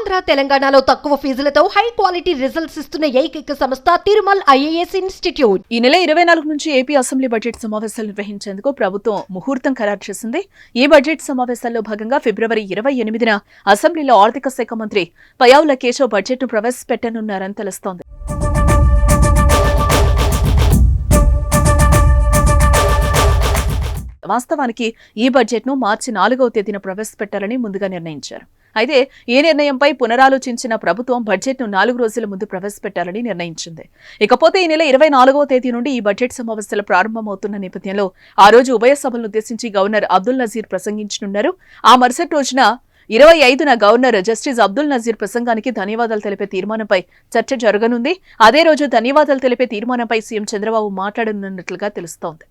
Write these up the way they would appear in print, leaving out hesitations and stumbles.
ఆంధ్ర తెలంగాణలో తక్కువ ఫీజులతో high quality results ఇస్తున్న ఏకైక సంస్థ తిరుమల్ ఐఏఎస్ ఇన్స్టిట్యూట్. ఈ నెల 24 నుంచి ఏపీ అసెంబ్లీ బడ్జెట్ సమావేశాలు నిర్వహించేందుకు ప్రభుత్వం ముహూర్తం ఖరారు చేసింది. ఈ బడ్జెట్ సమావేశాల్లో భాగంగా ఫిబ్రవరి 28న అసెంబ్లీలో ఆర్థిక శాఖ మంత్రి పయ్యావుల కేశవ్ బడ్జెట్ను ప్రవేశపెట్టనున్నారని తెలుస్తోంది. వాస్తవానికి ఈ బడ్జెట్ను మార్చి 4వ తేదీన ప్రవేశపెట్టాలని ముందుగా నిర్ణయించారు. అయితే ఈ నిర్ణయంపై పునరాలోచించిన ప్రభుత్వం బడ్జెట్ను 4 రోజుల ముందు ప్రవేశపెట్టాలని నిర్ణయించింది. ఇకపోతే ఈ నెల 24వ తేదీ నుండి ఈ బడ్జెట్ సమావేశాలు ప్రారంభమవుతున్న నేపథ్యంలో ఆ రోజు ఉభయ సభలను ఉద్దేశించి గవర్నర్ అబ్దుల్ నజీర్ ప్రసంగించనున్నారు. ఆ మరుసటి రోజున 25న గవర్నర్ జస్టిస్ అబ్దుల్ నజీర్ ప్రసంగానికి ధన్యవాదాలు తెలిపే తీర్మానంపై చర్చ జరగనుంది. అదే రోజు ధన్యవాదాలు తెలిపే తీర్మానంపై సీఎం చంద్రబాబు మాట్లాడనున్నట్లుగా తెలుస్తోంది.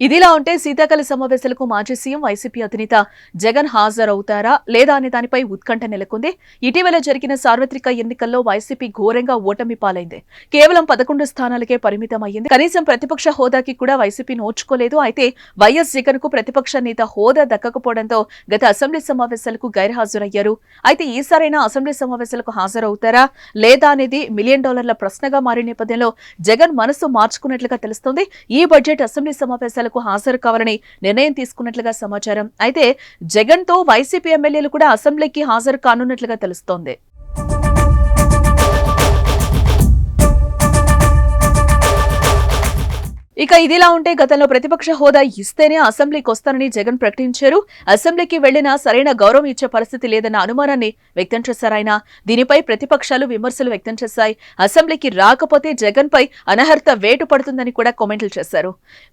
ఇదిలా ఉంటే శీతాకాల సమావేశాలకు మాజీ సీఎం వైసీపీ అధినేత జగన్ హాజరవుతారా లేదా అనే దానిపై ఉత్కంఠ నెలకొంది. ఇటీవల జరిగిన సార్వత్రిక ఎన్నికల్లో వైసీపీ ఘోరంగా ఓటమి పాలైంది. కేవలం 11 స్థానాలకే పరిమితం అయ్యింది. కనీసం ప్రతిపక్ష హోదాకి కూడా వైసీపీ నోచుకోలేదు. అయితే వైఎస్ జగన్ కు ప్రతిపక్ష నేత హోదా దక్కకపోవడంతో గత అసెంబ్లీ సమావేశాలకు గైర్హాజరయ్యారు. అయితే ఈసారైనా అసెంబ్లీ సమావేశాలకు హాజరవుతారా లేదా అనేది $1 మిలియన్ ప్రశ్నగా మారిన నేపథ్యంలో జగన్ మనసు మార్చుకున్నట్లుగా తెలుస్తోంది. ఈ బడ్జెట్ అసెంబ్లీ సమావేశాలు హాజరు కావాలని నిర్ణయం తీసుకున్నట్లుగా సమాచారం. అయితే జగన్ తో వైసీపీ ఎమ్మెల్యేలు కూడా అసెంబ్లీకి హాజరు కానున్నట్లుగా తెలుస్తోంది. ఇక ఇదిలా ఉంటే గతంలో ప్రతిపక్ష హోదా ఇస్తేనే అసెంబ్లీకి వస్తానని జగన్ ప్రకటించారు. అసెంబ్లీకి వెళ్లినా సరైన గౌరవం ఇచ్చే పరిస్థితి లేదన్న అనుమానాన్ని వ్యక్తం చేశారాయన. దీనిపై ప్రతిపక్షాలు విమర్శలు వ్యక్తం చేశాయి. అసెంబ్లీకి రాకపోతే జగన్ పై అనర్హత వేటు పడుతుందని కూడా కామెంట్లు చేశారు.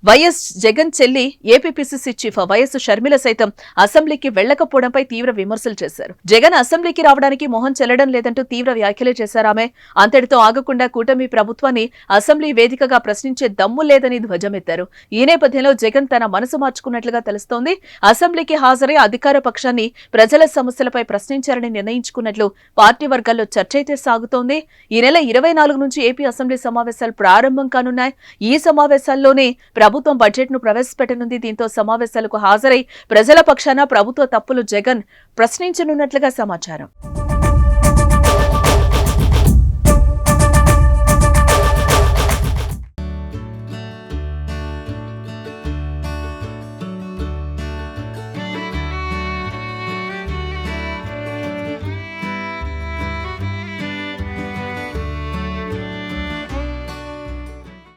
వైఎస్ జగన్ చెల్లి ఏపీపీసీసీ చీఫ్ వైఎస్ షర్మిల సైతం అసెంబ్లీకి వెళ్లకపోవడంపై తీవ్ర విమర్శలు చేశారు. జగన్ అసెంబ్లీకి రావడానికి మొహం చెల్లడం లేదంటూ తీవ్ర వ్యాఖ్యలు చేశారామె. అంతటితో ఆగకుండా కూటమి ప్రభుత్వాన్ని అసెంబ్లీ వేదికగా ప్రశ్నించే దమ్ము లేదని ధ్వజమెత్తారు. ఈ నేపథ్యంలో జగన్ తన మనసు మార్చుకున్నట్లుగా తెలుస్తోంది. అసెంబ్లీకి హాజరై అధికార పక్షాన్ని ప్రజల సమస్యలపై ప్రశ్నించారని నిర్ణయించుకున్నట్లు పార్టీ వర్గాల్లో చర్చ అయితే సాగుతోంది. ఈ నెల 24 నుంచి ఏపీ అసెంబ్లీ సమావేశాలు ప్రారంభం కానున్నాయి. ఈ సమావేశాల్లోనే ప్రభుత్వం బడ్జెట్ ను ప్రవేశపెట్టనుంది. దీంతో సమావేశాలకు హాజరై ప్రజల పక్షాన ప్రభుత్వ తప్పులు జగన్ ప్రశ్నించనున్నట్లుగా సమాచారం.